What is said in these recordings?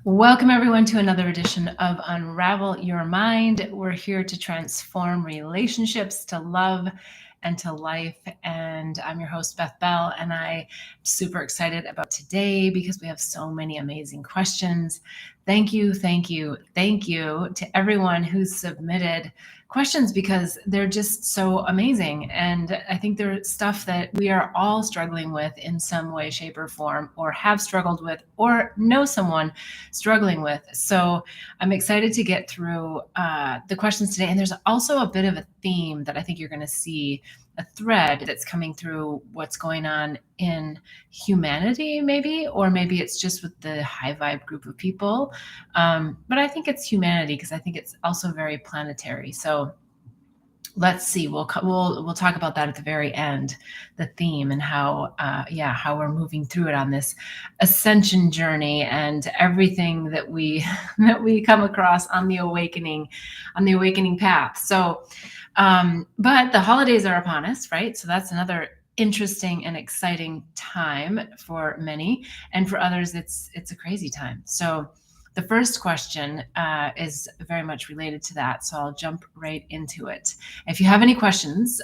Welcome, everyone, to another edition of Unravel Your Mind. We're here to transform relationships to love and to life. And I'm your host, Beth Bell, and I'm super excited about today because we have so many amazing questions. Thank you, thank you, thank you to everyone who's submitted questions because they're just so amazing. And I think they're stuff that we are all struggling with in some way, shape, or form, or have struggled with, or know someone struggling with. So I'm excited to get through the questions today. And there's also a bit of a theme that I think you're going to see, a thread that's coming through what's going on in humanity, maybe, or maybe it's just with the high vibe group of people. But I think it's humanity because I think it's also very planetary. So let's see. We'll talk about that at the very end, the theme and how we're moving through it on this ascension journey and everything that we that we come across on the awakening path. So, but the holidays are upon us, right? So that's another interesting and exciting time for many, and for others, it's a crazy time. So the first question is very much related to that, so I'll jump right into it. If you have any questions,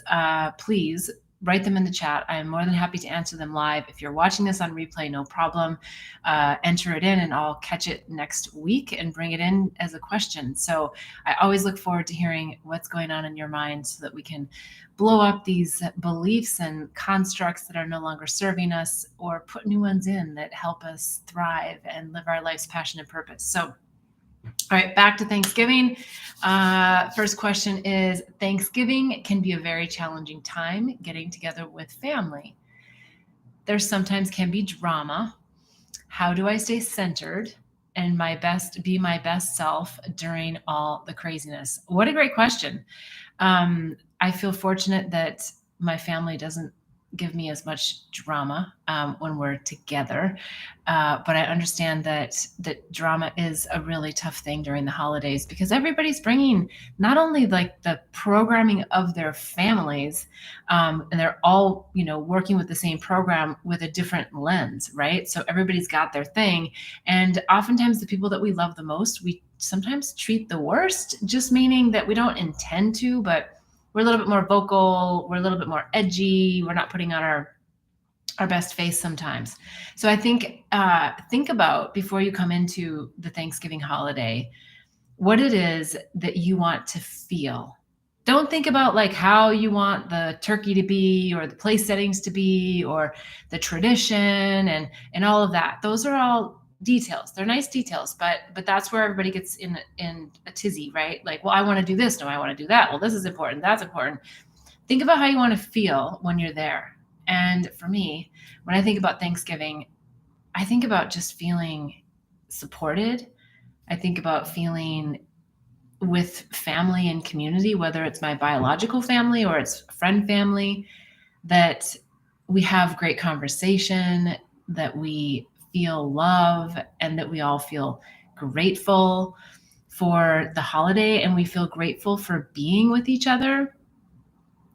please write them in the chat. I am more than happy to answer them live. If you're watching this on replay, no problem. Enter it in and I'll catch it next week and bring it in as a question. So I always look forward to hearing what's going on in your mind so that we can blow up these beliefs and constructs that are no longer serving us, or put new ones in that help us thrive and live our life's passion and purpose. So all right, back to Thanksgiving. First question is, Thanksgiving can be a very challenging time getting together with family. There sometimes can be drama. How do I stay centered and be my best self during all the craziness? What a great question. I feel fortunate that my family doesn't give me as much drama when we're together. But I understand that drama is a really tough thing during the holidays because everybody's bringing not only like the programming of their families, and they're all, working with the same program with a different lens, right? So everybody's got their thing. And oftentimes the people that we love the most, we sometimes treat the worst, just meaning that we don't intend to, but we're a little bit more vocal, we're a little bit more edgy, we're not putting on our best face sometimes. So I think about, before you come into the Thanksgiving holiday, what it is that you want to feel. Don't think about like how you want the turkey to be or the place settings to be or the tradition and all of that. Those are all details. They're nice details, but that's where everybody gets in a tizzy, right? Like, well, I want to do this. No, I want to do that. Well, this is important. That's important. Think about how you want to feel when you're there. And for me, when I think about Thanksgiving, I think about just feeling supported. I think about feeling with family and community, whether it's my biological family or it's friend family, that we have great conversation, that we feel love, and that we all feel grateful for the holiday, and we feel grateful for being with each other.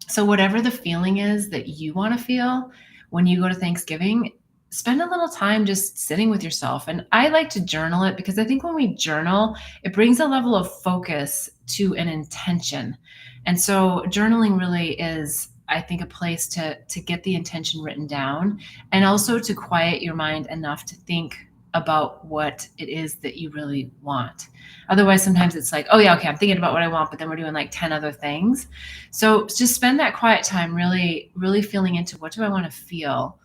So whatever the feeling is that you want to feel when you go to Thanksgiving, spend a little time just sitting with yourself. And I like to journal it because I think when we journal, it brings a level of focus to an intention. And so journaling really is, I think, a place to get the intention written down, and also to quiet your mind enough to think about what it is that you really want. Otherwise, sometimes it's like, oh yeah, okay, I'm thinking about what I want, but then we're doing like 10 other things. So just spend that quiet time really, really feeling into, what do I want to feel?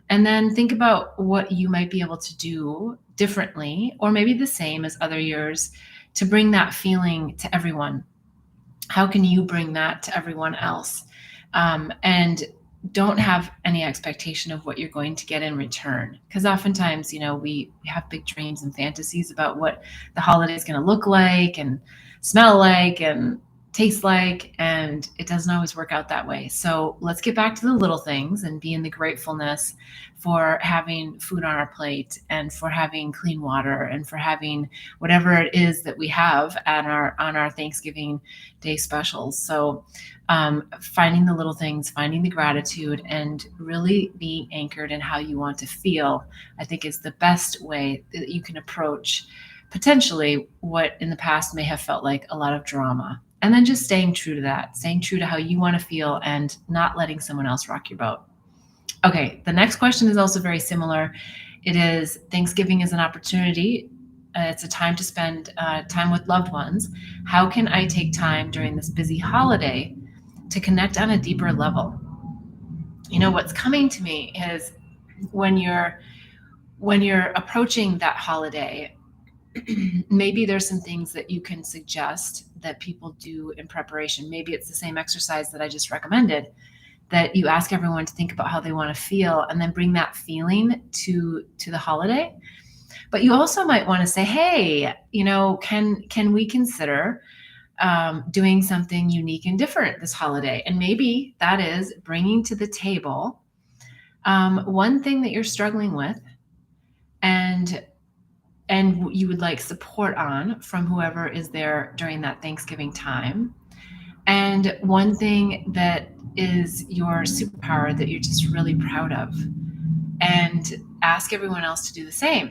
And then think about what you might be able to do differently, or maybe the same as other years, to bring that feeling to everyone. How can you bring that to everyone else? And don't have any expectation of what you're going to get in return. Because oftentimes, we have big dreams and fantasies about what the holiday is going to look like and smell like and taste like, and it doesn't always work out that way. So let's get back to the little things and be in the gratefulness for having food on our plate, and for having clean water, and for having whatever it is that we have at on our Thanksgiving Day specials. So finding the little things, finding the gratitude, and really being anchored in how you want to feel, I think is the best way that you can approach potentially what in the past may have felt like a lot of drama. And then just staying true to that, staying true to how you want to feel, and not letting someone else rock your boat. Okay, the next question is also very similar. It is, Thanksgiving is an opportunity. It's a time to spend time with loved ones. How can I take time during this busy holiday to connect on a deeper level? You know, what's coming to me is when you're approaching that holiday, maybe there's some things that you can suggest that people do in preparation. Maybe it's the same exercise that I just recommended, that you ask everyone to think about how they want to feel, and then bring that feeling to the holiday. But you also might want to say, hey, you know, can we consider doing something unique and different this holiday? And maybe that is bringing to the table one thing that you're struggling with, and you would like support on from whoever is there during that Thanksgiving time. And one thing that is your superpower that you're just really proud of, and ask everyone else to do the same.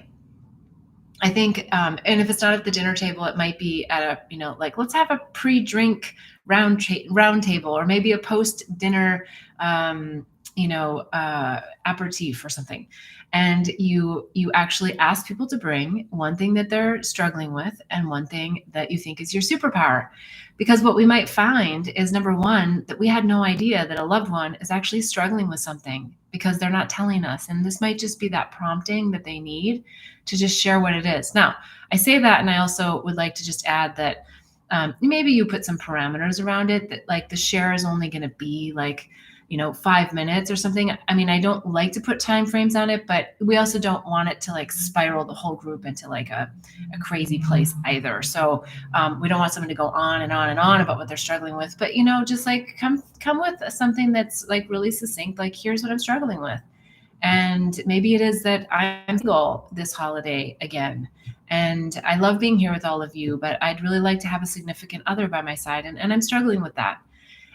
I think, and if it's not at the dinner table, it might be at a, you know, like, let's have a pre-drink round table, or maybe a post-dinner, aperitif or something. And you actually ask people to bring one thing that they're struggling with, and one thing that you think is your superpower. Because what we might find is, number one, that we had no idea that a loved one is actually struggling with something because they're not telling us. And this might just be that prompting that they need to just share what it is. Now, I say that, and I also would like to just add that maybe you put some parameters around it, that like the share is only going to be like, 5 minutes or something. I mean, I don't like to put time frames on it, but we also don't want it to like spiral the whole group into like a crazy place either. So we don't want someone to go on and on and on about what they're struggling with, but just like come with something that's like really succinct, like, here's what I'm struggling with. And maybe it is that I'm single this holiday again, and I love being here with all of you, but I'd really like to have a significant other by my side, and I'm struggling with that.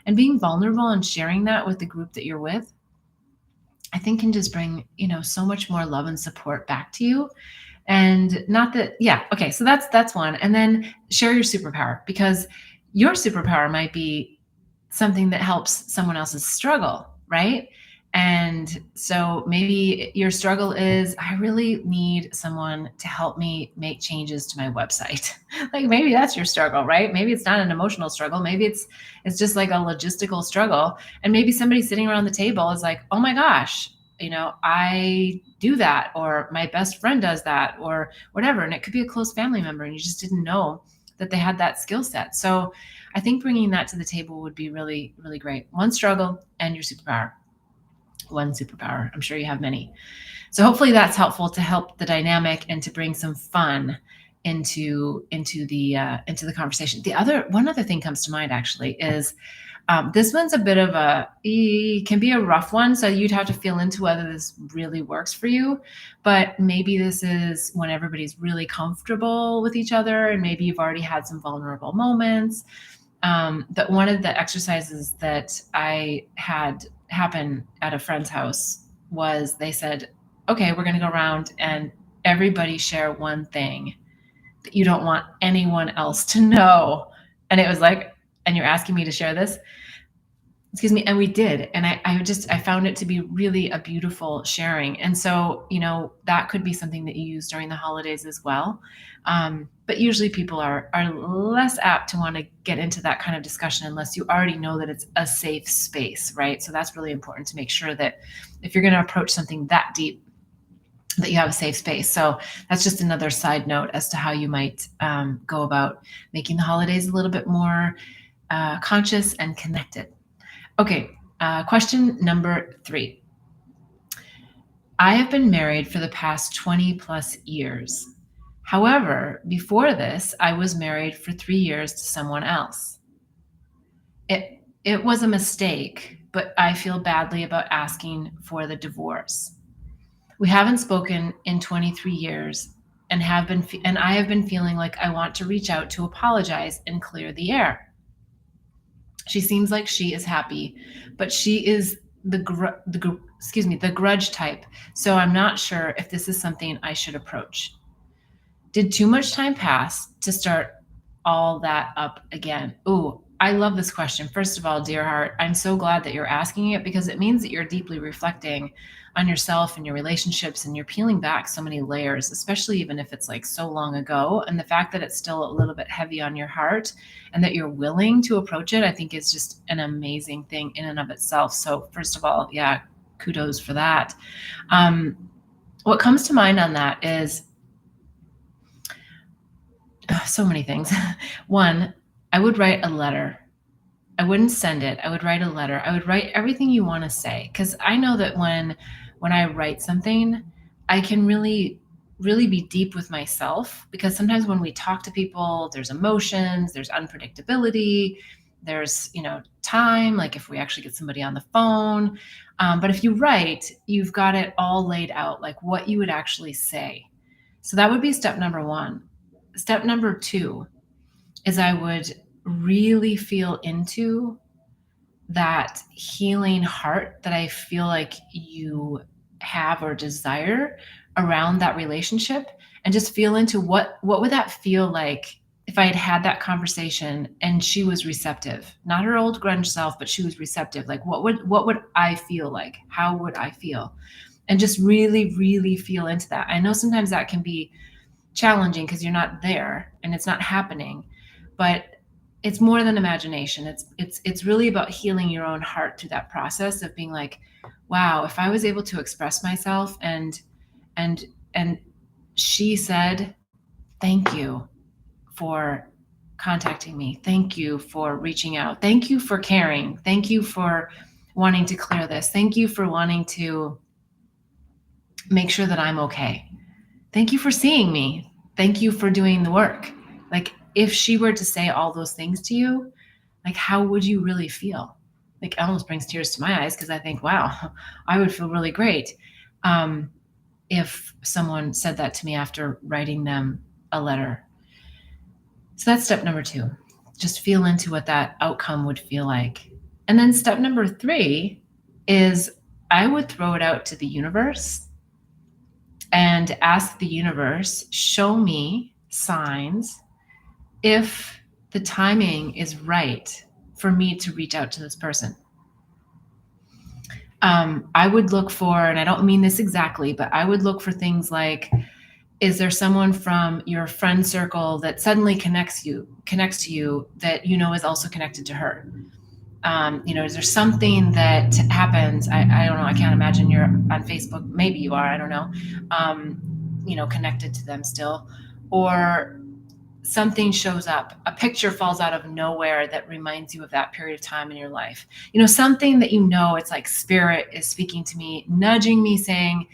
And being vulnerable and sharing that with the group that you're with, I think can just bring, so much more love and support back to you. And not that, yeah, okay, so that's one. And then share your superpower, because your superpower might be something that helps someone else's struggle, right? And so maybe your struggle is, I really need someone to help me make changes to my website. Like, maybe that's your struggle, right? Maybe it's not an emotional struggle. Maybe it's just like a logistical struggle. And maybe somebody sitting around the table is like, oh my gosh, I do that, or my best friend does that, or whatever. And it could be a close family member, and you just didn't know that they had that skill set. So I think bringing that to the table would be really, really great. One struggle and your superpower. One superpower. I'm sure you have many. So hopefully that's helpful to help the dynamic and to bring some fun into the conversation. One other thing comes to mind actually is, this one's a bit of can be a rough one. So you'd have to feel into whether this really works for you, but maybe this is when everybody's really comfortable with each other, and maybe you've already had some vulnerable moments. But one of the exercises that I had happen at a friend's house was, they said, okay, we're going to go around and everybody share one thing that you don't want anyone else to know. And it was like, and you're asking me to share this? Excuse me. And we did. And I found it to be really a beautiful sharing. And so, that could be something that you use during the holidays as well. But usually people are less apt to want to get into that kind of discussion unless you already know that it's a safe space, right? So that's really important to make sure that if you're going to approach something that deep, that you have a safe space. So that's just another side note as to how you might go about making the holidays a little bit more conscious and connected. Okay, question number 3. I have been married for the past 20 plus years. However, before this, I was married for 3 years to someone else. it was a mistake, but I feel badly about asking for the divorce. We haven't spoken in 23 years and I have been feeling like I want to reach out to apologize and clear the air. She seems like she is happy, but she is the grudge type. So I'm not sure if this is something I should approach. Did too much time pass to start all that up again? Ooh, I love this question. First of all, dear heart, I'm so glad that you're asking it, because it means that you're deeply reflecting on yourself and your relationships, and you're peeling back so many layers, especially even if it's like so long ago. And the fact that it's still a little bit heavy on your heart and that you're willing to approach it, I think is just an amazing thing in and of itself. So first of all, yeah, kudos for that. What comes to mind on that is so many things. One, I would write a letter. I wouldn't send it. I would write a letter. I would write everything you want to say, because I know that when I write something, I can really be deep with myself, because sometimes when we talk to people, there's emotions, there's unpredictability, there's time, like if we actually get somebody on the phone. But if you write, you've got it all laid out, like what you would actually say. So that would be step number one. Step number two is I would really feel into that healing heart that I feel like you have or desire around that relationship, and just feel into what would that feel like if I had that conversation and she was receptive, not her old grunge self, but she was receptive. Like what would I feel like? How would I feel? And just really feel into that. I know sometimes that can be challenging because you're not there and it's not happening, but it's more than imagination. It's really about healing your own heart through that process of being like, wow, if I was able to express myself and she said, thank you for contacting me. Thank you for reaching out. Thank you for caring. Thank you for wanting to clear this. Thank you for wanting to make sure that I'm okay. Thank you for seeing me. Thank you for doing the work. Like, if she were to say all those things to you, like, how would you really feel? Like, it almost brings tears to my eyes, because I think, wow, I would feel really great if someone said that to me after writing them a letter. So that's step number two. Just feel into what that outcome would feel like. And then step number three is I would throw it out to the universe and ask the universe, show me signs if the timing is right for me to reach out to this person. I would look for, and I don't mean this exactly, but I would look for things like, is there someone from your friend circle that suddenly connects to you that is also connected to her? Is there something that happens? I don't know. I can't imagine you're on Facebook. Maybe you are. I don't know. Connected to them still, or something shows up, a picture falls out of nowhere that reminds you of that period of time in your life. Something that it's like spirit is speaking to me, nudging me, saying,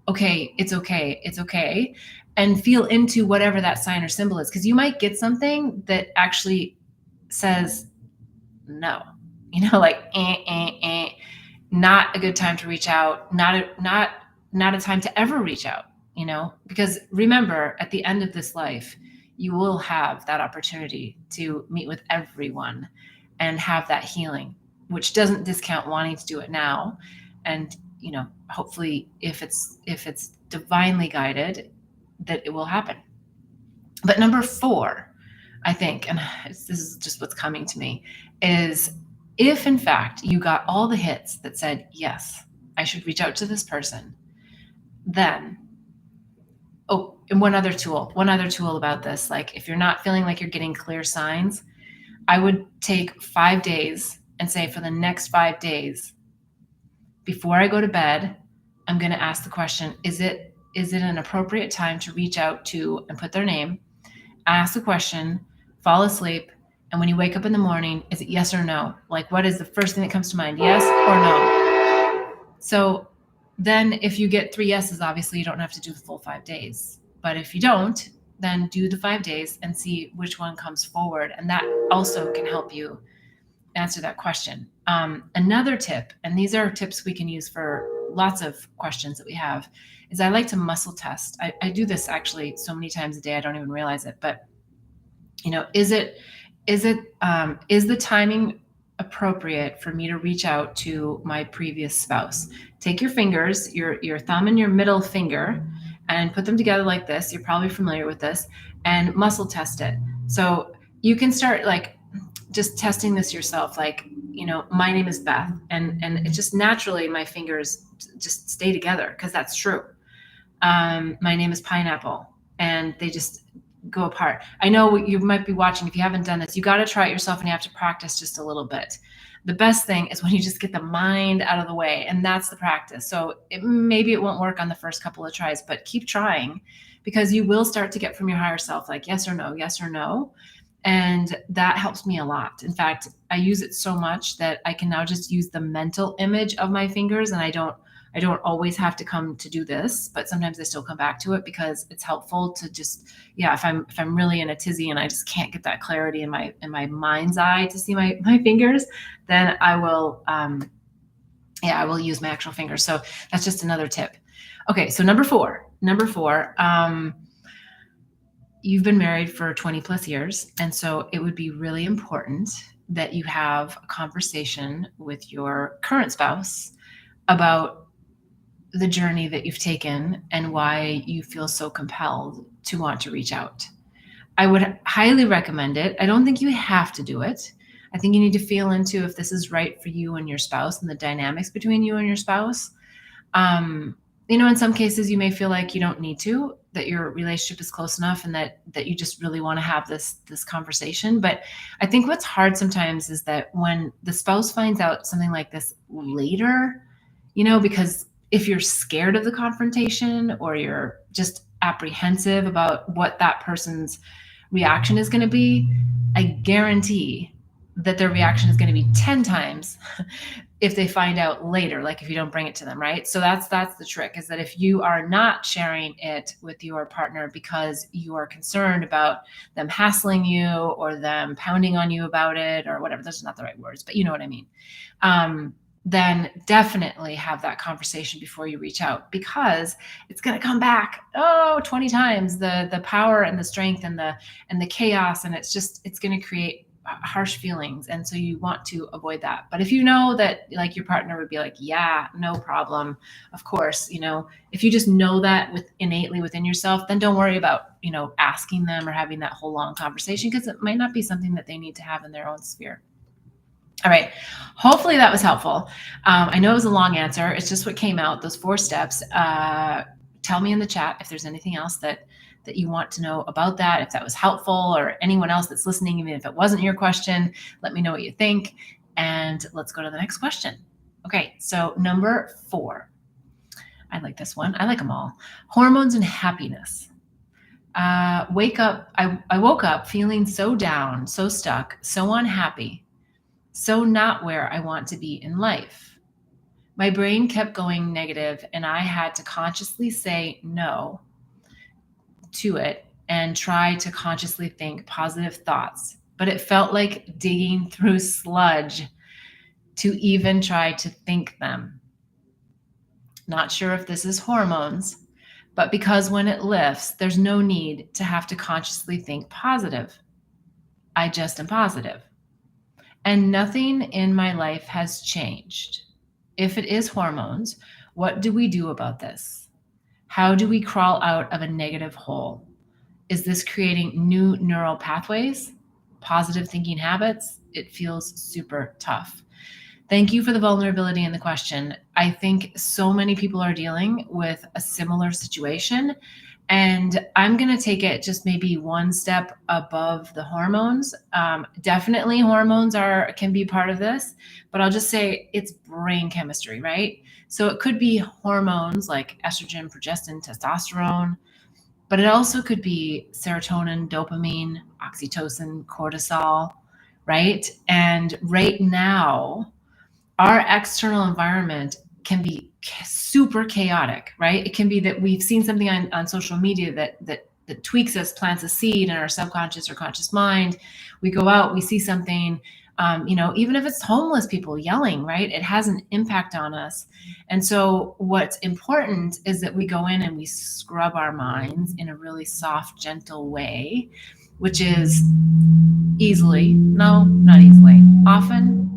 okay, it's okay. And feel into whatever that sign or symbol is. Because you might get something that actually says no, like not a good time to reach out, not a time to ever reach out, because remember, at the end of this life, you will have that opportunity to meet with everyone and have that healing, which doesn't discount wanting to do it now. And, hopefully if it's divinely guided, that it will happen. But number four, I think, and this is just what's coming to me, is if in fact you got all the hits that said, yes, I should reach out to this person, then, and one other tool about this, like if you're not feeling like you're getting clear signs, I would take 5 days and say, for the next 5 days, before I go to bed, I'm going to ask the question, is it an appropriate time to reach out to, and put their name, ask the question, fall asleep, and when you wake up in the morning, is it yes or no? Like, what is the first thing that comes to mind, yes or no? So then if you get 3 yeses, obviously you don't have to do the full 5 days. But if you don't, then do the 5 days and see which one comes forward. And that also can help you answer that question. Another tip, and these are tips we can use for lots of questions that we have, is I like to muscle test. I do this actually so many times a day, I don't even realize it. But is the timing appropriate for me to reach out to my previous spouse? Take your fingers, your thumb and your middle finger, and put them together like this. You're probably familiar with this, and muscle test it. So you can start like just testing this yourself. Like, my name is Beth, and it just naturally my fingers just stay together because that's true. My name is Pineapple, and they just go apart. I know you might be watching. If you haven't done this, you got to try it yourself, and you have to practice just a little bit. The best thing is when you just get the mind out of the way, and that's the practice. So maybe it won't work on the first couple of tries, but keep trying, because you will start to get from your higher self like yes or no, yes or no. And that helps me a lot. In fact, I use it so much that I can now just use the mental image of my fingers, and I don't always have to come to do this, but sometimes I still come back to it because it's helpful to just, if I'm really in a tizzy and I just can't get that clarity in my mind's eye to see my fingers, then I will use my actual fingers. So that's just another tip. Okay, so number four, you've been married for 20 plus years. And so it would be really important that you have a conversation with your current spouse about the journey that you've taken and why you feel so compelled to want to reach out. I would highly recommend it. I don't think you have to do it. I think you need to feel into if this is right for you and your spouse and the dynamics between you and your spouse. In some cases you may feel like you don't need to, that your relationship is close enough and that you just really want to have this conversation. But I think what's hard sometimes is that when the spouse finds out something like this later, because if you're scared of the confrontation or you're just apprehensive about what that person's reaction is going to be, I guarantee that their reaction is going to be 10 times if they find out later, like if you don't bring it to them, right? So that's the trick, is that if you are not sharing it with your partner because you are concerned about them hassling you or them pounding on you about it or whatever, those are not the right words, but you know what I mean. Then definitely have that conversation before you reach out, because it's going to come back 20 times the power and the strength and the chaos, and it's going to create harsh feelings. And so you want to avoid that. But if you know that like your partner would be like, yeah, no problem, of course, if you just know that innately within yourself, then don't worry about asking them or having that whole long conversation, because it might not be something that they need to have in their own sphere. All right. Hopefully that was helpful. I know it was a long answer. It's just what came out, those 4 steps. Tell me in the chat if there's anything else that you want to know about that, if that was helpful, or anyone else that's listening, even if it wasn't your question, let me know what you think. And let's go to the next question. Okay. So number 4, I like this one. I like them all. Hormones and happiness. I woke up feeling so down, so stuck, so unhappy, so not where I want to be in life. My brain kept going negative, and I had to consciously say no to it and try to consciously think positive thoughts. But it felt like digging through sludge to even try to think them. Not sure if this is hormones, but because when it lifts, there's no need to have to consciously think positive. I just am positive. And nothing in my life has changed. If it is hormones, what do we do about this? How do we crawl out of a negative hole? Is this creating new neural pathways, positive thinking habits? It feels super tough. Thank you for the vulnerability and the question. I think so many people are dealing with a similar situation, and I'm going to take it just maybe one step above the hormones. Definitely hormones can be part of this, but I'll just say it's brain chemistry, right? So it could be hormones like estrogen, progestin, testosterone, but it also could be serotonin, dopamine, oxytocin, cortisol, right? And right now, our external environment can be super chaotic, right? It can be that we've seen something on social media that tweaks us, plants a seed in our subconscious or conscious mind. We go out, we see something, Even if it's homeless people yelling, right? It has an impact on us. And so what's important is that we go in and we scrub our minds in a really soft, gentle way, which is often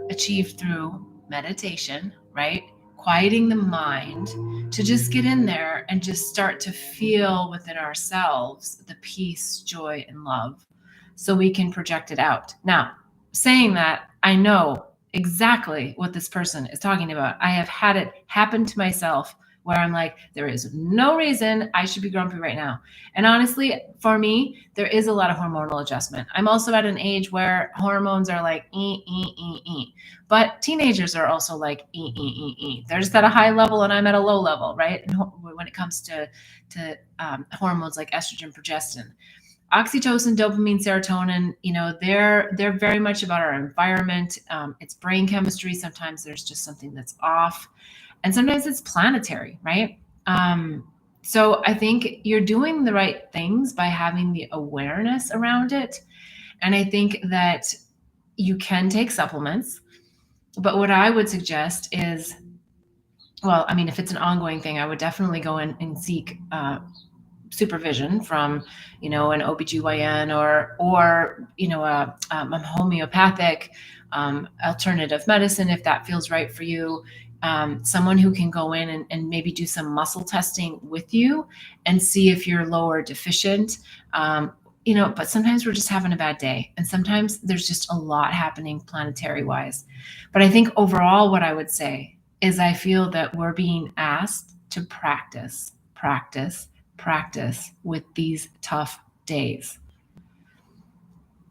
achieved through meditation, right? Quieting the mind to just get in there and just start to feel within ourselves the peace, joy, and love so we can project it out. Now, saying that, I know exactly what this person is talking about. I have had it happen to myself where I'm like, there is no reason I should be grumpy right now. And honestly, for me, there is a lot of hormonal adjustment. I'm also at an age where hormones are like, but teenagers are also like, They're just at a high level and I'm at a low level, right? And when it comes to hormones like estrogen, progestin, oxytocin, dopamine, serotonin, they're very much about our environment. It's brain chemistry. Sometimes there's just something that's off. And sometimes it's planetary, right? So I think you're doing the right things by having the awareness around it. And I think that you can take supplements. But what I would suggest is, if it's an ongoing thing, I would definitely go in and seek supervision from, an OBGYN or a homeopathic alternative medicine, if that feels right for you. Someone who can go in and maybe do some muscle testing with you and see if you're low or deficient. But sometimes we're just having a bad day. And sometimes there's just a lot happening planetary wise. But I think overall, what I would say is I feel that we're being asked to practice with these tough days.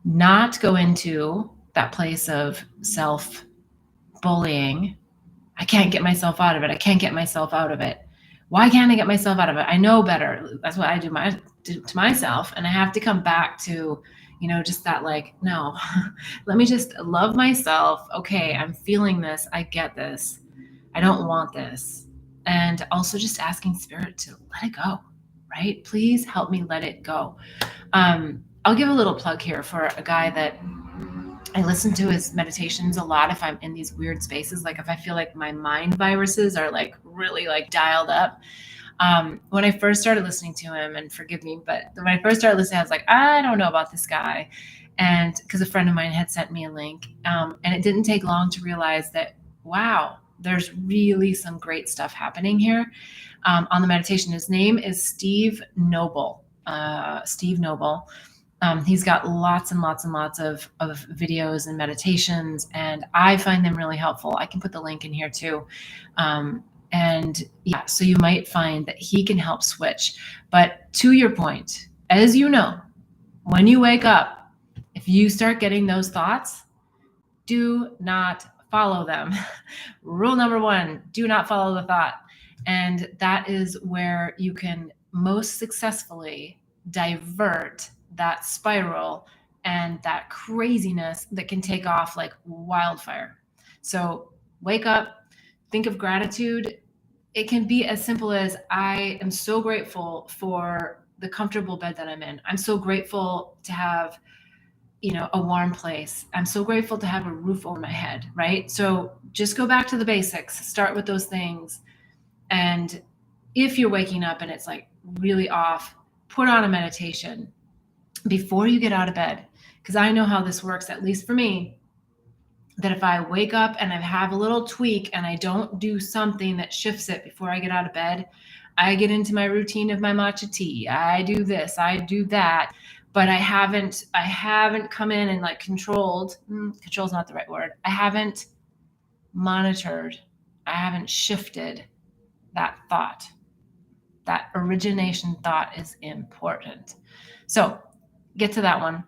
Not go into that place of self-bullying. I can't get myself out of it. Why can't I get myself out of it? I know better. That's what I do to myself. And I have to come back to, just that, like, no, let me just love myself. Okay, I'm feeling this. I get this. I don't want this. And also just asking spirit to let it go, right? Please help me let it go. I'll give a little plug here for a guy that I listen to his meditations a lot if I'm in these weird spaces. Like if I feel like my mind viruses are like really like dialed up. When I first started listening to him, and forgive me, but when I first started listening, I was like, I don't know about this guy. And because a friend of mine had sent me a link, and it didn't take long to realize that, wow, there's really some great stuff happening here on the meditation. His name is Steve Noble. He's got lots and lots and lots of videos and meditations, and I find them really helpful. I can put the link in here too. So you might find that he can help switch. But to your point, as you know, when you wake up, if you start getting those thoughts, do not follow them. Rule number 1, do not follow the thought. And that is where you can most successfully divert that spiral and that craziness that can take off like wildfire. So wake up, think of gratitude. It can be as simple as, I am so grateful for the comfortable bed that I'm in. I'm so grateful to have, a warm place. I'm so grateful to have a roof over my head, right? So just go back to the basics, start with those things. And if you're waking up and it's like really off, put on a meditation before you get out of bed. Because I know how this works, at least for me, that if I wake up and I have a little tweak and I don't do something that shifts it before I get out of bed, I get into my routine of my matcha tea. I do this, I do that, but I haven't come in and like controll's not the right word. I haven't monitored, I haven't shifted that thought. That origination thought is important. So get to that one,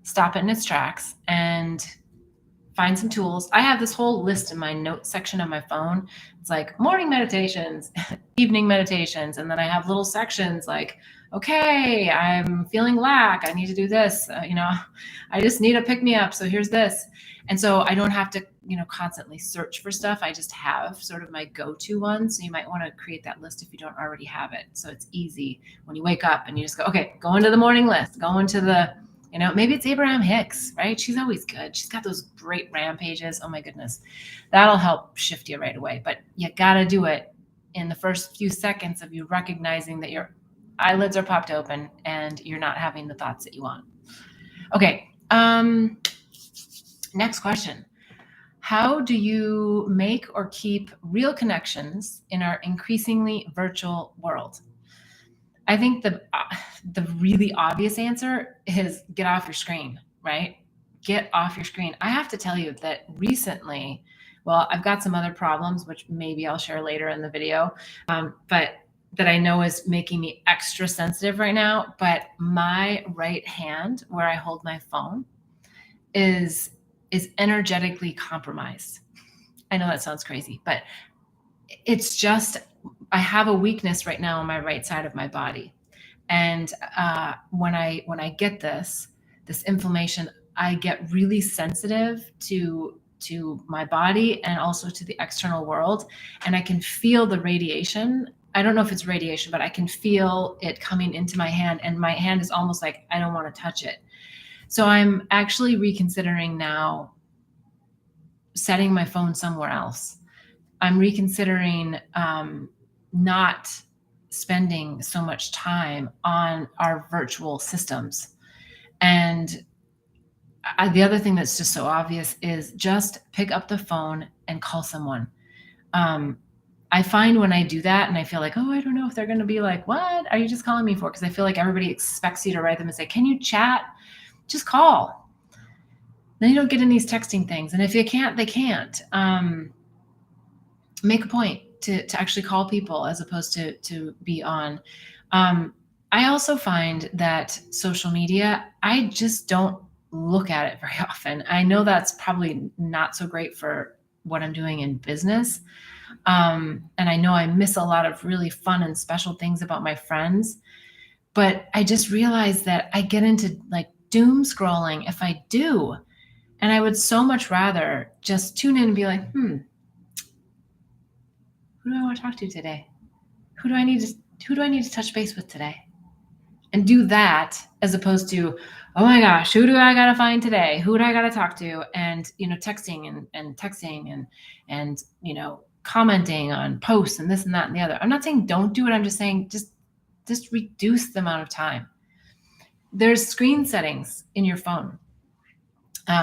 stop it in its tracks, and find some tools. I have this whole list in my notes section of my phone. It's like morning meditations, evening meditations. And then I have little sections like, okay, I'm feeling lack. I need to do this. I just need a pick me up. So here's this. And so I don't have to, constantly search for stuff. I just have sort of my go-to ones. So you might want to create that list if you don't already have it. So it's easy when you wake up and you just go, okay, go into the morning list, go into the Maybe it's Abraham Hicks, right? She's always good. She's got those great rampages. Oh my goodness. That'll help shift you right away. But you got to do it in the first few seconds of you recognizing that your eyelids are popped open and you're not having the thoughts that you want. Okay. Next question. How do you make or keep real connections in our increasingly virtual world? I think the really obvious answer is get off your screen, right? Get off your screen. I have to tell you that recently, well, I've got some other problems, which maybe I'll share later in the video, but that I know is making me extra sensitive right now. But my right hand, where I hold my phone, is energetically compromised. I know that sounds crazy, but it's just, I have a weakness right now on my right side of my body. And when I get this inflammation, I get really sensitive to my body and also to the external world. And I can feel the radiation. I don't know if it's radiation, but I can feel it coming into my hand. And my hand is almost like, I don't want to touch it. So I'm actually reconsidering now setting my phone somewhere else. I'm reconsidering not spending so much time on our virtual systems. And the other thing that's just so obvious is just pick up the phone and call someone. I find when I do that and I feel like, oh, I don't know if they're going to be like, what are you just calling me for? Because I feel like everybody expects you to write them and say, can you chat? Just call. Then you don't get in these texting things. And if you can't, they can't. Make a point to actually call people as opposed to be on. I also find that social media, I just don't look at it very often. I know that's probably not so great for what I'm doing in business. And I know I miss a lot of really fun and special things about my friends, but I just realized that I get into like doom scrolling if I do. And I would so much rather just tune in and be like, who do I want to talk to today? Who do I need to touch base with today? And do that as opposed to, oh my gosh, who do I got to find today? Who do I got to talk to? And, texting and texting and, commenting on posts and this and that and the other. I'm not saying don't do it. I'm just saying just reduce the amount of time. There's screen settings in your phone.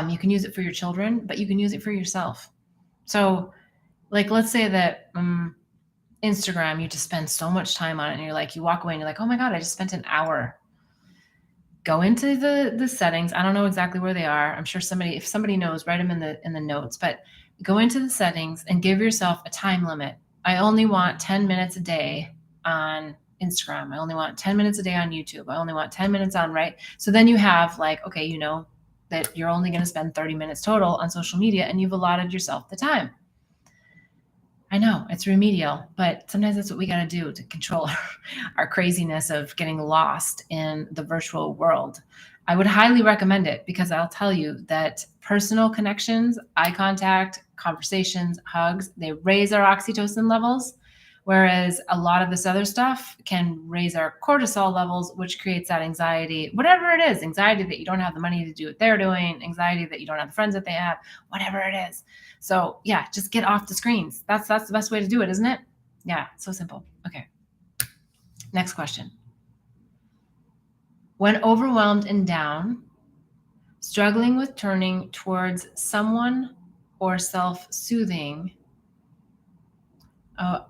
You can use it for your children, but you can use it for yourself. So like, let's say that Instagram, you just spend so much time on it and you're like, you walk away and you're like, oh my God, I just spent an hour. Go into the settings. I don't know exactly where they are. I'm sure if somebody knows, write them in the notes, but go into the settings and give yourself a time limit. I only want 10 minutes a day on Instagram. I only want 10 minutes a day on YouTube. I only want 10 minutes on, right? So then you have like, okay, that you're only going to spend 30 minutes total on social media and you've allotted yourself the time. I know it's remedial, but sometimes that's what we got to do to control our craziness of getting lost in the virtual world. I would highly recommend it because I'll tell you that personal connections, eye contact, conversations, hugs, they raise our oxytocin levels, whereas a lot of this other stuff can raise our cortisol levels, which creates that anxiety, whatever it is, anxiety that you don't have the money to do what they're doing, anxiety that you don't have the friends that they have, whatever it is. So yeah, just get off the screens. That's the best way to do it, isn't it? Yeah, so simple. Okay. Next question. When overwhelmed and down, struggling with turning towards someone or self-soothing,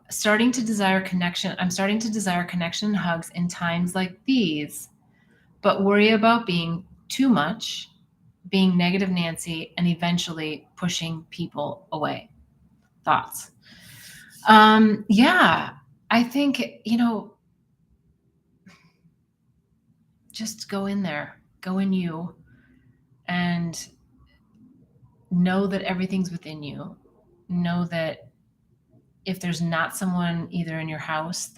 starting to desire connection. I'm starting to desire connection and hugs in times like these, but worry about being too much, being negative Nancy, and eventually pushing people away. Thoughts? Yeah, I think, just go in there, go in you, and know that everything's within you. Know that if there's not someone either in your house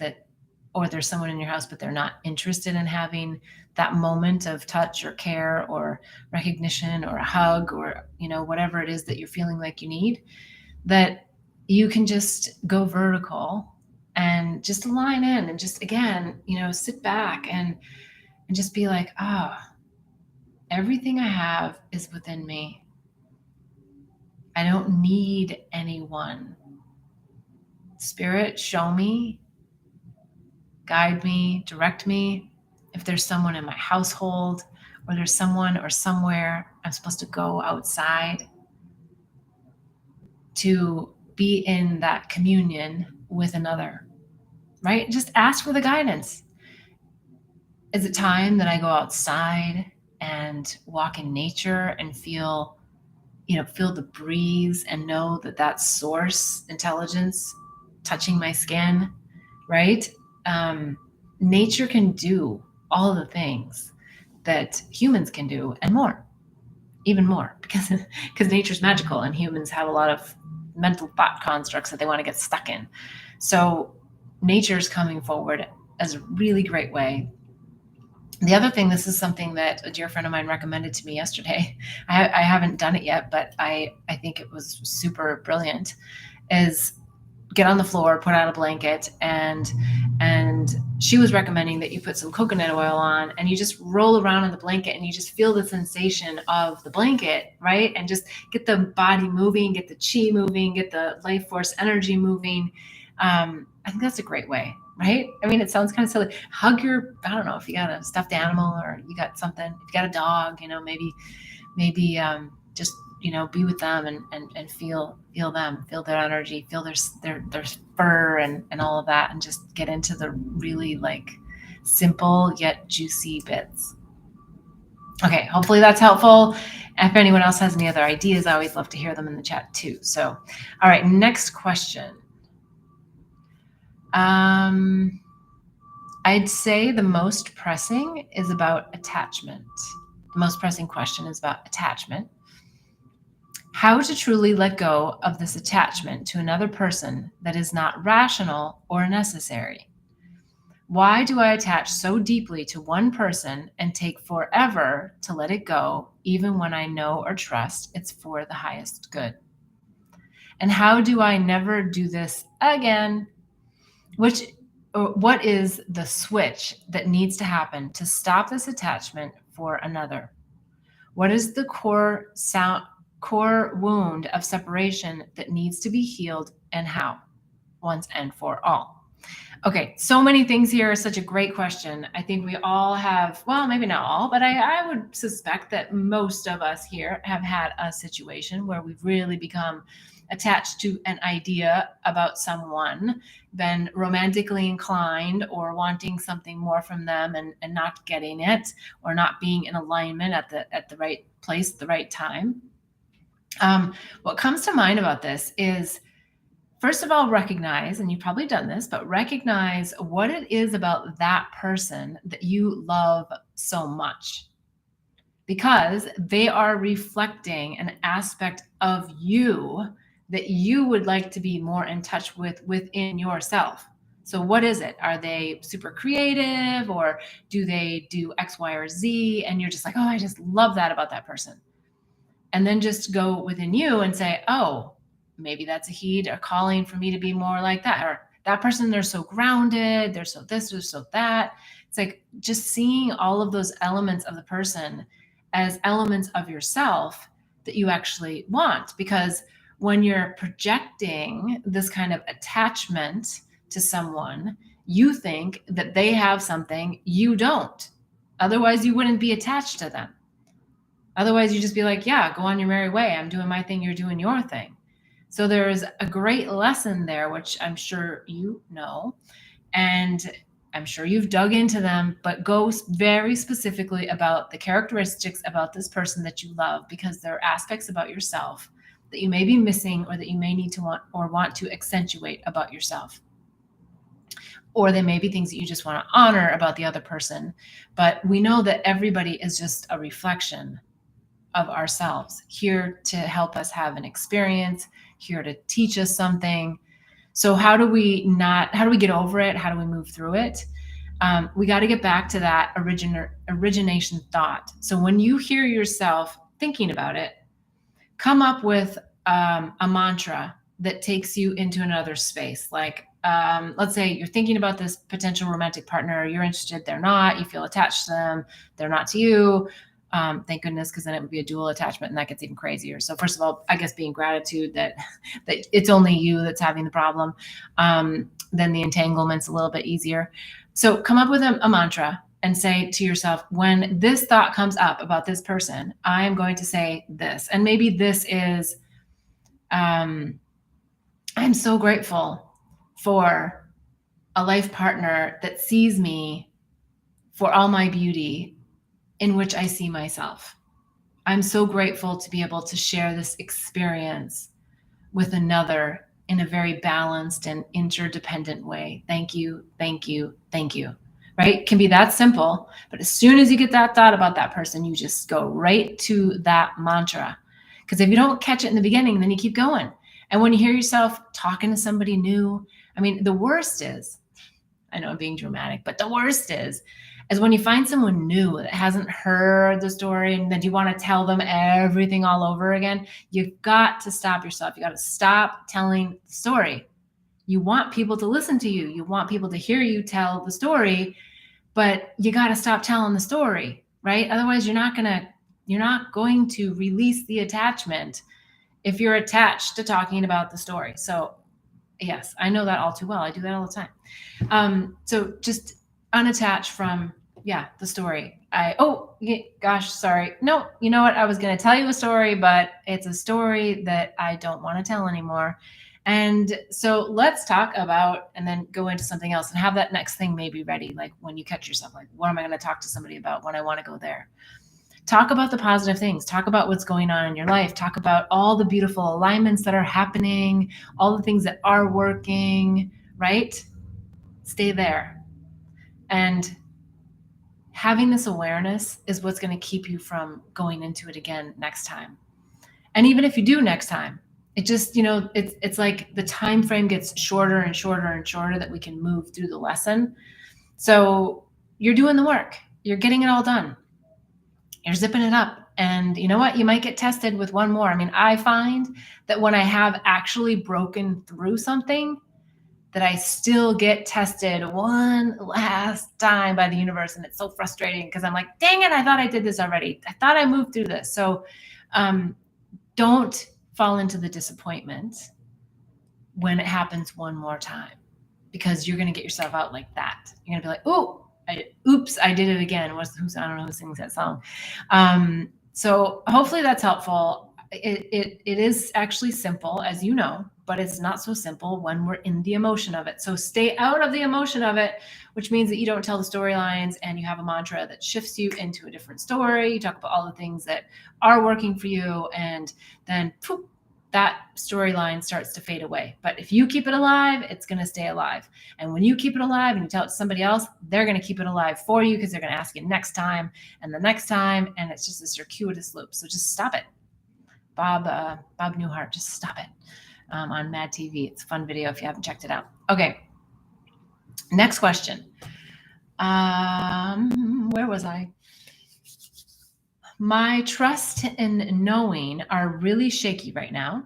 or there's someone in your house, but they're not interested in having that moment of touch or care or recognition or a hug or, whatever it is that you're feeling like you need, that you can just go vertical and just align in and just, again, sit back and just be like, Everything I have is within me. I don't need anyone. Spirit, show me, guide me, direct me. If there's someone in my household, or there's someone or somewhere I'm supposed to go outside to be in that communion with another, right? Just ask for the guidance. Is it time that I go outside and walk in nature and feel the breeze and know that that's source intelligence touching my skin, right? Nature can do all the things that humans can do and more, even more, because nature's magical and humans have a lot of mental thought constructs that they want to get stuck in. So nature's coming forward as a really great way. The other thing, this is something that a dear friend of mine recommended to me yesterday. I haven't done it yet, but I think it was super brilliant, is get on the floor, put out a blanket, and she was recommending that you put some coconut oil on and you just roll around in the blanket and you just feel the sensation of the blanket, right? And just get the body moving, get the chi moving, get the life force energy moving. I think that's a great way, right? I mean, it sounds kind of silly. Hug your, I don't know, if you got a stuffed animal or you got something, if you got a dog, maybe just, be with them and feel them, feel their energy, feel their fur and all of that, and just get into the really simple yet juicy bits. Okay, hopefully that's helpful. If anyone else has any other ideas, I always love to hear them in the chat too. So, all right, next question. I'd say the most pressing is about attachment. The most pressing question is about attachment. How to truly let go of this attachment to another person that is not rational or necessary. Why do I attach so deeply to one person and take forever to let it go, even when I know or trust it's for the highest good? And how do I never do this again? What is the switch that needs to happen to stop this attachment for another? What is the core wound of separation that needs to be healed, and how, once and for all? Okay, so many things here. Such a great question. I think we all have, well, maybe not all, but I would suspect that most of us here have had a situation where we've really become attached to an idea about someone, been romantically inclined or wanting something more from them and not getting it, or not being in alignment at the right place at the right time. What comes to mind about this is, first of all, recognize, and you've probably done this, but recognize what it is about that person that you love so much, because they are reflecting an aspect of you that you would like to be more in touch with within yourself. So what is it? Are they super creative, or do they do X, Y, or Z? And you're just like, oh, I just love that about that person. And then just go within you and say, oh, maybe that's a heed or calling for me to be more like that. Or that person, they're so grounded, they're so this, they're so that. It's like just seeing all of those elements of the person as elements of yourself that you actually want. Because when you're projecting this kind of attachment to someone, you think that they have something you don't. Otherwise, you wouldn't be attached to them. Otherwise, you just be like, yeah, go on your merry way. I'm doing my thing. You're doing your thing. So there's a great lesson there, which I'm sure you know, and I'm sure you've dug into them, but go very specifically about the characteristics about this person that you love, because there are aspects about yourself that you may be missing, or that you may need to want to accentuate about yourself. Or they may be things that you just want to honor about the other person. But we know that everybody is just a reflection of ourselves, here to help us have an experience, here to teach us something. So how do we get over it? How do we move through it? We got to get back to that origination thought. So when you hear yourself thinking about it, come up with a mantra that takes you into another space. Like, let's say you're thinking about this potential romantic partner, you're interested, they're not, you feel attached to them, they're not to you. Thank goodness, because then it would be a dual attachment, and that gets even crazier. So first of all, I guess being gratitude that it's only you that's having the problem. Then the entanglement's a little bit easier. So come up with a mantra and say to yourself, when this thought comes up about this person, I am going to say this. And maybe this is, I'm so grateful for a life partner that sees me for all my beauty in which I see myself. I'm so grateful to be able to share this experience with another in a very balanced and interdependent way. Thank you, thank you, thank you. Right? It can be that simple, but as soon as you get that thought about that person, you just go right to that mantra. Because if you don't catch it in the beginning, then you keep going. And when you hear yourself talking to somebody new, I mean, the worst is, I know I'm being dramatic, but the worst is when you find someone new that hasn't heard the story and then you want to tell them everything all over again. You've got to stop yourself. You got to stop telling the story. You want people to listen to you. You want people to hear you tell the story, but you got to stop telling the story, right? Otherwise, you're not going to release the attachment if you're attached to talking about the story. So yes, I know that all too well. I do that all the time. So just unattach from, the story. Sorry. No, you know what? I was going to tell you a story, but it's a story that I don't want to tell anymore. And so let's talk about, and then go into something else and have that next thing maybe ready. Like when you catch yourself, like, what am I going to talk to somebody about when I want to go there? Talk about the positive things. Talk about what's going on in your life. Talk about all the beautiful alignments that are happening, all the things that are working, right? Stay there. And having this awareness is what's going to keep you from going into it again next time. And even if you do next time, it just, it's like the time frame gets shorter and shorter and shorter that we can move through the lesson. So you're doing the work. You're getting it all done. You're zipping it up. And you know what? You might get tested with one more. I mean, I find that when I have actually broken through something, that I still get tested one last time by the universe. And it's so frustrating because I'm like, dang it, I thought I did this already. I thought I moved through this. So don't fall into the disappointment when it happens one more time, because you're going to get yourself out like that. You're going to be like, oops, I did it again. I don't know who sings that song. So hopefully that's helpful. It is actually simple, as you know, but it's not so simple when we're in the emotion of it. So stay out of the emotion of it, which means that you don't tell the storylines and you have a mantra that shifts you into a different story. You talk about all the things that are working for you, and then poof, that storyline starts to fade away. But if you keep it alive, it's going to stay alive. And when you keep it alive and you tell it to somebody else, they're going to keep it alive for you, because they're going to ask you next time and the next time. And it's just a circuitous loop. So just stop it. Bob Newhart, just stop it. On Mad TV. It's a fun video if you haven't checked it out. Okay. Next question. Where was I? My trust and knowing are really shaky right now.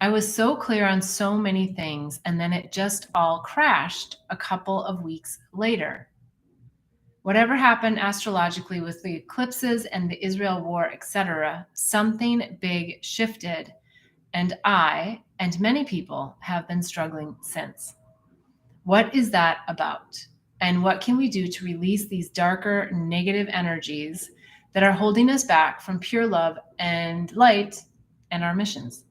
I was so clear on so many things, and then it just all crashed a couple of weeks later. Whatever happened astrologically with the eclipses and the Israel war, etc., something big shifted, and I and many people have been struggling since. What is that about? And what can we do to release these darker, negative energies that are holding us back from pure love and light and our missions?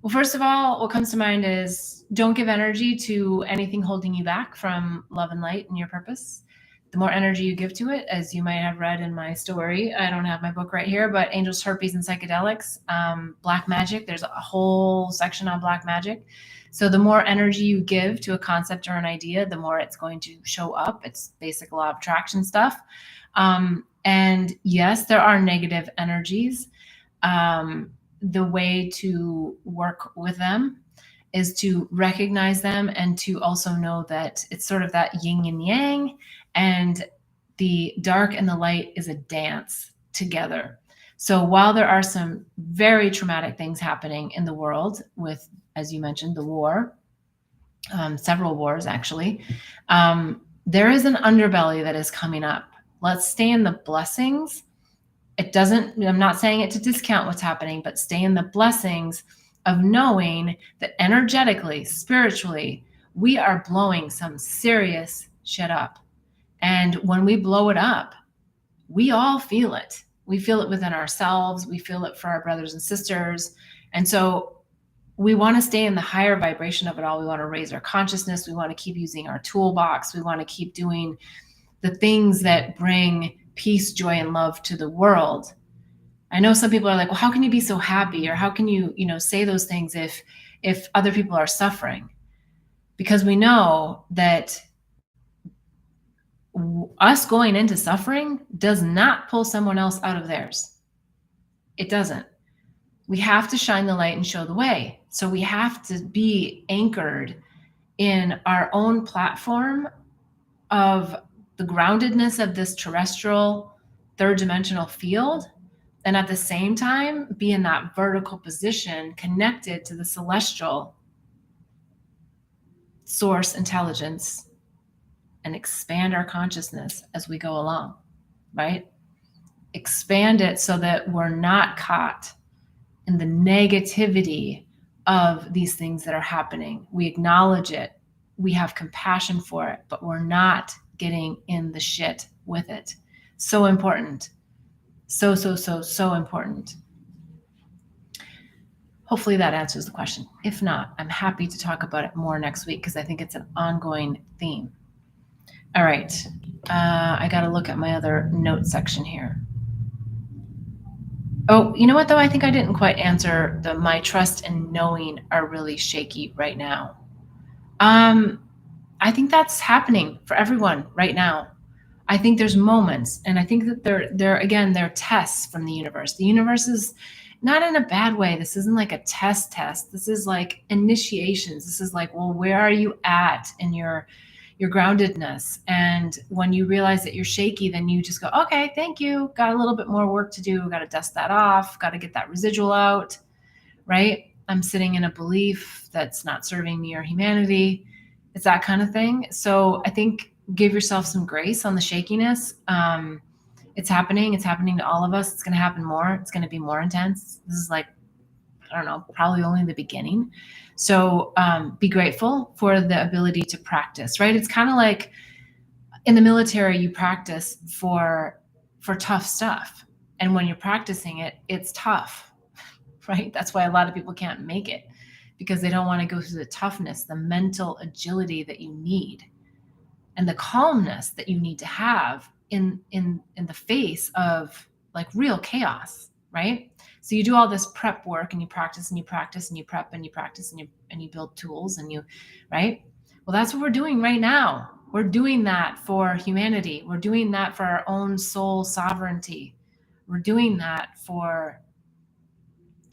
Well, first of all, what comes to mind is don't give energy to anything holding you back from love and light and your purpose. The more energy you give to it, as you might have read in my story, I don't have my book right here, but Angels, Herpes, and Psychedelics, Black Magic, there's a whole section on Black Magic. So the more energy you give to a concept or an idea, the more it's going to show up. It's basic law of attraction stuff. And yes, there are negative energies. The way to work with them is to recognize them and to also know that it's sort of that yin and yang, and the dark and the light is a dance together. So while there are some very traumatic things happening in the world with, as you mentioned, the war, several wars actually, there is an underbelly that is coming up. Let's stay in the blessings I'm not saying it to discount what's happening, but stay in the blessings of knowing that energetically, spiritually, we are blowing some serious shit up. And when we blow it up, we all feel it. We feel it within ourselves. We feel it for our brothers and sisters. And so we want to stay in the higher vibration of it all. We want to raise our consciousness. We want to keep using our toolbox. We want to keep doing the things that bring peace, joy, and love to the world. I know some people are like, well, how can you be so happy? Or how can you, say those things if other people are suffering? Because we know that us going into suffering does not pull someone else out of theirs. It doesn't. We have to shine the light and show the way. So we have to be anchored in our own platform of the groundedness of this terrestrial third dimensional field. And at the same time, be in that vertical position connected to the celestial source intelligence and expand our consciousness as we go along, right? Expand it so that we're not caught in the negativity of these things that are happening. We acknowledge it. We have compassion for it, but we're not getting in the shit with it. So important. So important. Hopefully that answers the question. If not, I'm happy to talk about it more next week because I think it's an ongoing theme. All right. I got to look at my other note section here. Oh, you know what, though? I think I didn't quite answer my trust and knowing are really shaky right now. I think that's happening for everyone right now. I think there's moments, and I think that they're tests from the universe. The universe is not in a bad way. This isn't like a test. This is like initiations. This is like, well, where are you at in your groundedness? And when you realize that you're shaky, then you just go, okay, thank you. Got a little bit more work to do. Got to dust that off. Got to get that residual out, right? I'm sitting in a belief that's not serving me or humanity. It's that kind of thing. So I think give yourself some grace on the shakiness. It's happening. It's happening to all of us. It's going to happen more. It's going to be more intense. This is like, I don't know, probably only the beginning. So be grateful for the ability to practice, right? It's kind of like in the military, you practice for tough stuff. And when you're practicing it, it's tough, right? That's why a lot of people can't make it because they don't want to go through the toughness, the mental agility that you need and the calmness that you need to have in the face of like real chaos, right? So you do all this prep work and you practice and you practice and you prep and you practice and you build tools and you, right? Well, that's what we're doing right now. We're doing that for humanity. We're doing that for our own soul sovereignty. We're doing that for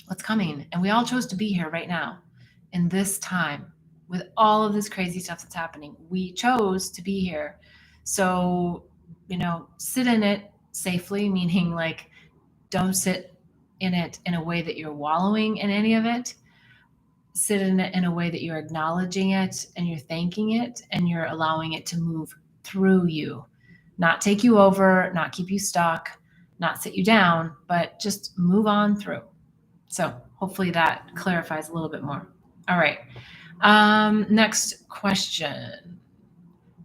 what's coming. And we all chose to be here right now in this time with all of this crazy stuff that's happening. We chose to be here. So, sit in it safely, meaning like don't sit in it in a way that you're wallowing in any of it. Sit in it in a way that you're acknowledging it and you're thanking it and you're allowing it to move through you, not take you over, not keep you stuck, not sit you down, but just move on through. So hopefully that clarifies a little bit more. All right. Next question.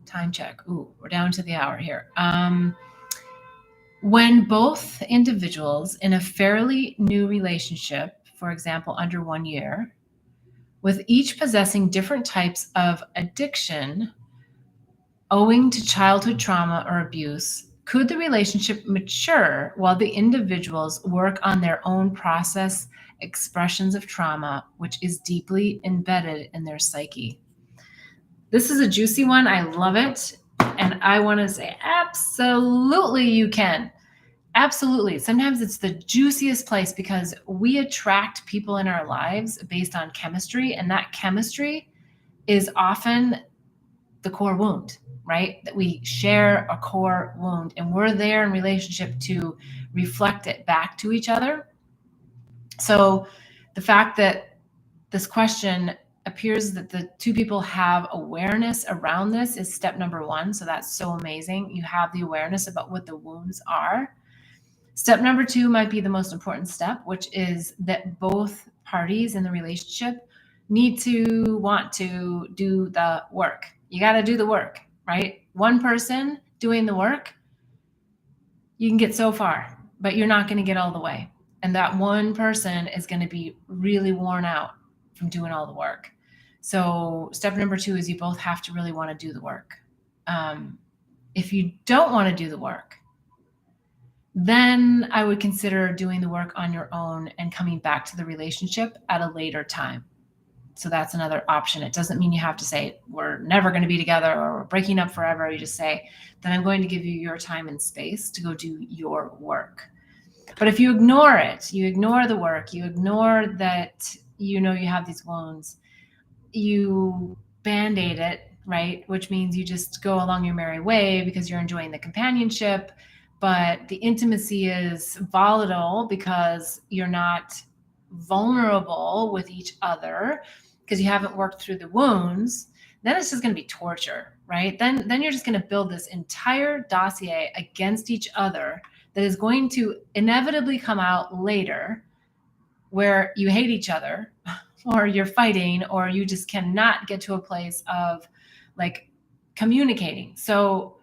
Time check. Ooh, we're down to the hour here. When both individuals in a fairly new relationship, for example, under 1 year, with each possessing different types of addiction owing to childhood trauma or abuse, could the relationship mature while the individuals work on their own process expressions of trauma, which is deeply embedded in their psyche? This is a juicy one. I love it. And I want to say, absolutely you can. Absolutely. Sometimes it's the juiciest place because we attract people in our lives based on chemistry, and that chemistry is often the core wound, right? That we share a core wound and we're there in relationship to reflect it back to each other. So the fact that this question appears that the two people have awareness around this is step number one. So that's so amazing. You have the awareness about what the wounds are. Step number 2 might be the most important step, which is that both parties in the relationship need to want to do the work. You got to do the work, right? One person doing the work, you can get so far, but you're not going to get all the way. And that one person is going to be really worn out from doing all the work. So step number 2 is you both have to really want to do the work. If you don't want to do the work, then I would consider doing the work on your own and coming back to the relationship at a later time. So that's another option. It doesn't mean you have to say, we're never going to be together or we're breaking up forever. You just say, then I'm going to give you your time and space to go do your work. But if you ignore it, you ignore the work, you ignore that you know you have these wounds, you band-aid it, right? Which means you just go along your merry way because you're enjoying the companionship, but the intimacy is volatile because you're not vulnerable with each other because you haven't worked through the wounds. Then it's just going to be torture, right? Then you're just going to build this entire dossier against each other that is going to inevitably come out later where you hate each other or you're fighting or you just cannot get to a place of like communicating. So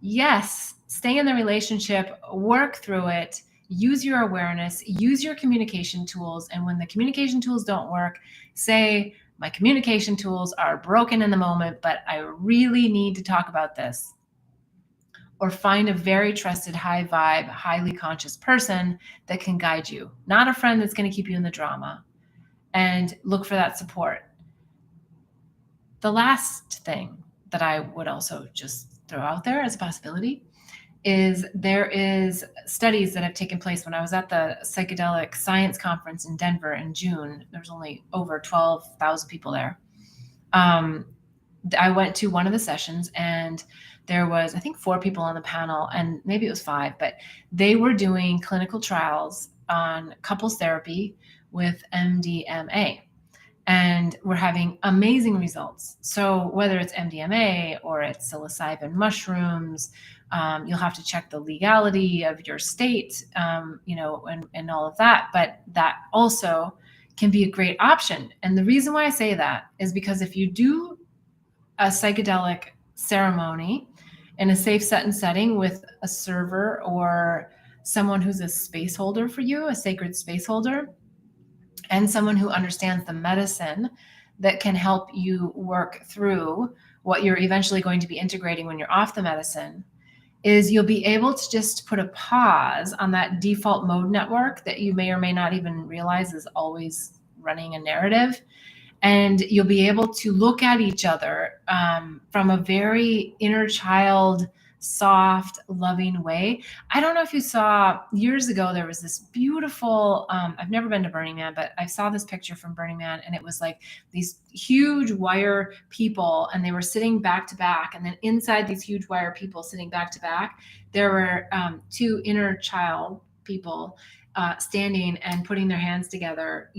yes, stay in the relationship, work through it, use your awareness, use your communication tools. And when the communication tools don't work, say, my communication tools are broken in the moment, but I really need to talk about this. Or find a very trusted, high vibe, highly conscious person that can guide you, not a friend that's going to keep you in the drama, and look for that support. The last thing that I would also just throw out there as a possibility is there is studies that have taken place. When I was at the psychedelic science conference in Denver in June, there was only over 12,000 people there. I went to one of the sessions and there was, I think, 4 people on the panel, and maybe it was 5, but they were doing clinical trials on couples therapy with MDMA. And we're having amazing results. So whether it's MDMA or it's psilocybin mushrooms, you'll have to check the legality of your state, and all of that. But that also can be a great option. And the reason why I say that is because if you do a psychedelic ceremony in a safe set and setting with a server or someone who's a space holder for you, a sacred space holder, and someone who understands the medicine that can help you work through what you're eventually going to be integrating when you're off the medicine, is you'll be able to just put a pause on that default mode network that you may or may not even realize is always running a narrative. And you'll be able to look at each other from a very inner child, soft, loving way. I don't know if you saw years ago, there was this beautiful, I've never been to Burning Man, but I saw this picture from Burning Man, and it was like these huge wire people, and they were sitting back to back. And then inside these huge wire people sitting back to back, there were 2 inner child people standing and putting their hands together,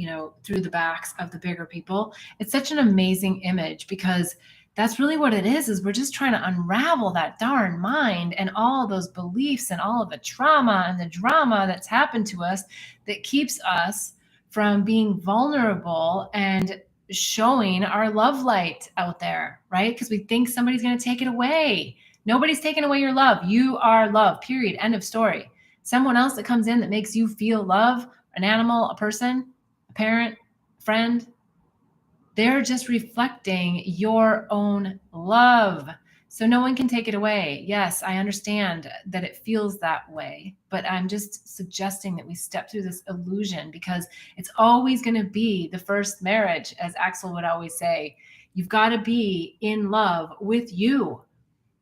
through the backs of the bigger people. It's such an amazing image because that's really what it is we're just trying to unravel that darn mind and all of those beliefs and all of the trauma and the drama that's happened to us that keeps us from being vulnerable and showing our love light out there, right? Because we think somebody's going to take it away. Nobody's taking away your love. You are love, period. End of story. Someone else that comes in that makes you feel love, an animal, a person, a parent, a friend, they're just reflecting your own love. So no one can take it away. Yes, I understand that it feels that way, but I'm just suggesting that we step through this illusion because it's always going to be the first marriage, as Axel would always say. You've got to be in love with you.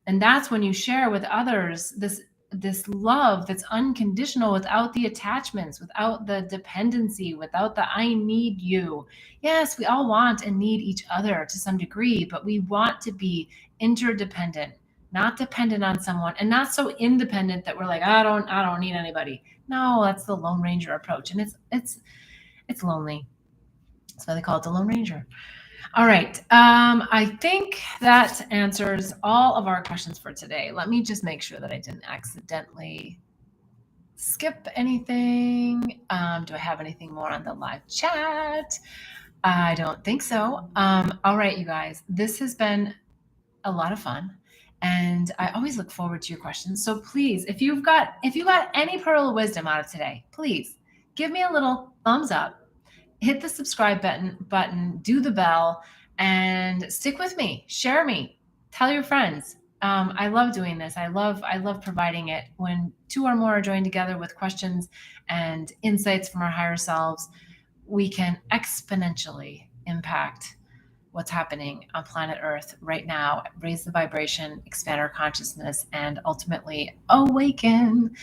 And that's when you share with others this love that's unconditional, without the attachments, without the dependency, without the I need you. Yes, we all want and need each other to some degree, but we want to be interdependent, not dependent on someone, and not so independent that we're like, I don't need anybody. No, that's the Lone Ranger approach, and it's lonely. That's why they call it the Lone Ranger. All right. I think that answers all of our questions for today. Let me just make sure that I didn't accidentally skip anything? Do I have anything more on the live chat? I don't think so. All right, you guys, this has been a lot of fun. And I always look forward to your questions. So please, if you got any pearl of wisdom out of today, please give me a little thumbs up, hit the subscribe button, do the bell, and stick with me. Share me. Tell your friends. I love doing this. I love providing it. When two or more are joined together with questions and insights from our higher selves, we can exponentially impact what's happening on planet Earth right now, raise the vibration, expand our consciousness, and ultimately awaken.